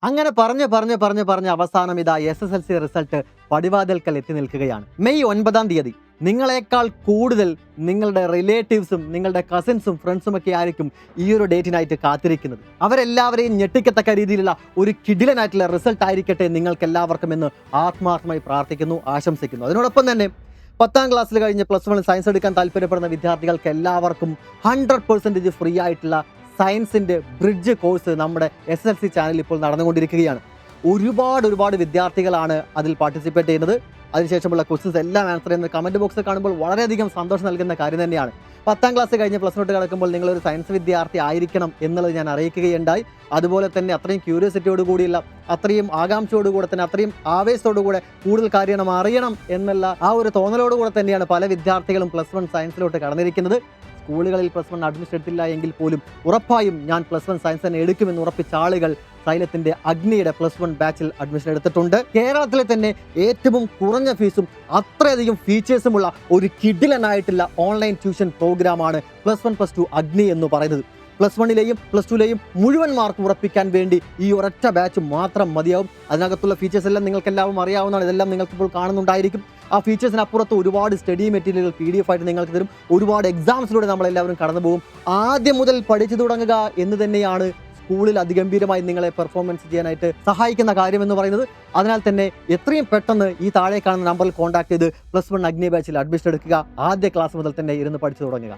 അങ്ങനെ പറഞ്ഞ് അവസാനം ഇതാ SSLC റിസൾട്ട് പടിവാതിൽക്കൽ എത്തി നിൽക്കുകയാണ്. മെയ് 9-ാം തീയതി നിങ്ങളെക്കാൾ കൂടുതൽ നിങ്ങളുടെ റിലേറ്റീവ്സും നിങ്ങളുടെ കസിൻസും ഫ്രണ്ട്സും ഒക്കെ ആയിരിക്കും ഈ ഒരു ഡേറ്റിനായിട്ട് കാത്തിരിക്കുന്നത്. അവരെല്ലാവരെയും ഞെട്ടിക്കത്തക്ക രീതിയിലുള്ള ഒരു കിടിലനായിട്ടുള്ള റിസൾട്ട് ആയിരിക്കട്ടെ നിങ്ങൾക്ക് എല്ലാവർക്കും എന്ന് ആത്മാർത്ഥമായി പ്രാർത്ഥിക്കുന്നു, ആശംസിക്കുന്നു. അതിനോടൊപ്പം തന്നെ 10ാം ക്ലാസ്സിൽ കഴിഞ്ഞ് +1 സയൻസ് എടുക്കാൻ താല്പര്യപ്പെടുന്ന വിദ്യാർത്ഥികൾക്ക് എല്ലാവർക്കും 100% ഫ്രീ ആയിട്ടുള്ള സയൻസിൻ്റെ ബ്രിഡ്ജ് കോഴ്സ് നമ്മുടെ SSLC ചാനലിൽ ഇപ്പോൾ നടന്നുകൊണ്ടിരിക്കുകയാണ്. ഒരുപാട് വിദ്യാർത്ഥികളാണ് അതിൽ പാർട്ടിസിപ്പേറ്റ് ചെയ്യുന്നത്. അതിനുശേഷമുള്ള ക്വസ്റ്റ്യൻസ് എല്ലാം ആൻസർ ചെയ്യുന്ന കമൻറ്റ് ബോക്സ് കാണുമ്പോൾ വളരെയധികം സന്തോഷം നൽകുന്ന കാര്യം തന്നെയാണ്. 10ാം ക്ലാസ് കഴിഞ്ഞ് +1 കിടക്കുമ്പോൾ നിങ്ങളൊരു സയൻസ് വിദ്യാർത്ഥി ആയിരിക്കണം എന്നുള്ളത് ഞാൻ അറിയിക്കുകയുണ്ടായി. അതുപോലെ തന്നെ അത്രയും ക്യൂരിയോസിറ്റിയോട് കൂടിയുള്ള, അത്രയും ആകാംക്ഷയോടുകൂടെ തന്നെ, അത്രയും ആവേശത്തോടുകൂടെ കൂടുതൽ കാര്യങ്ങൾ അറിയണം എന്നുള്ള ആ ഒരു തോന്നലോടുകൂടെ തന്നെയാണ് പല വിദ്യാർത്ഥികളും +1 സയൻസിലോട്ട് കടന്നിരിക്കുന്നത്. സ്കൂളുകളിൽ +1 അഡ്മിഷൻ എടുത്തില്ല എങ്കിൽ പോലും ഉറപ്പായും ഞാൻ +1 സയൻസ് തന്നെ എടുക്കുമെന്ന് ഉറപ്പിച്ച ആളുകൾ സൈലത്തിൻ്റെ അഗ്നിയുടെ +1 ബാച്ചിൽ അഡ്മിഷൻ എടുത്തിട്ടുണ്ട്. കേരളത്തിലെ തന്നെ ഏറ്റവും കുറഞ്ഞ ഫീസും അത്രയധികം ഫീച്ചേഴ്സുമുള്ള ഒരു കിടിലനായിട്ടുള്ള ഓൺലൈൻ ട്യൂഷൻ പ്രോഗ്രാമാണ് +1+2 അഗ്നി എന്ന് പറയുന്നത്. +1ലെയും +2ലെയും മുഴുവൻ മാർക്ക് ഉറപ്പിക്കാൻ വേണ്ടി ഈ ഒരൊറ്റ ബാച്ച് മാത്രം മതിയാവും. അതിനകത്തുള്ള ഫീച്ചേഴ്സ് എല്ലാം നിങ്ങൾക്കെല്ലാവരും അറിയാവുന്നതാണ്. ഇതെല്ലാം നിങ്ങൾക്കിപ്പോൾ കാണുന്നുണ്ടായിരിക്കും. ആ ഫീച്ചേഴ്സിനപ്പുറത്ത് ഒരുപാട് സ്റ്റഡി മെറ്റീരിയലുകൾ PDF ആയിട്ട് നിങ്ങൾക്ക് തരും. ഒരുപാട് എക്സാംസിലൂടെ നമ്മളെല്ലാവരും കടന്നു പോകും. ആദ്യം മുതൽ പഠിച്ചു തുടങ്ങുക എന്ന് തന്നെയാണ് സ്കൂളിൽ അതിഗംഭീരമായി നിങ്ങളെ പെർഫോമൻസ് ചെയ്യാനായിട്ട് സഹായിക്കുന്ന കാര്യമെന്ന് പറയുന്നത്. അതിനാൽ തന്നെ എത്രയും പെട്ടെന്ന് ഈ താഴെ കാണുന്ന നമ്പറിൽ കോൺടാക്ട് ചെയ്ത് +1 അഗ്നി ബാച്ചിൽ അഡ്മിഷൻ എടുക്കുക. ആദ്യ ക്ലാസ് മുതൽ തന്നെ ഇരുന്ന് പഠിച്ചു തുടങ്ങുക.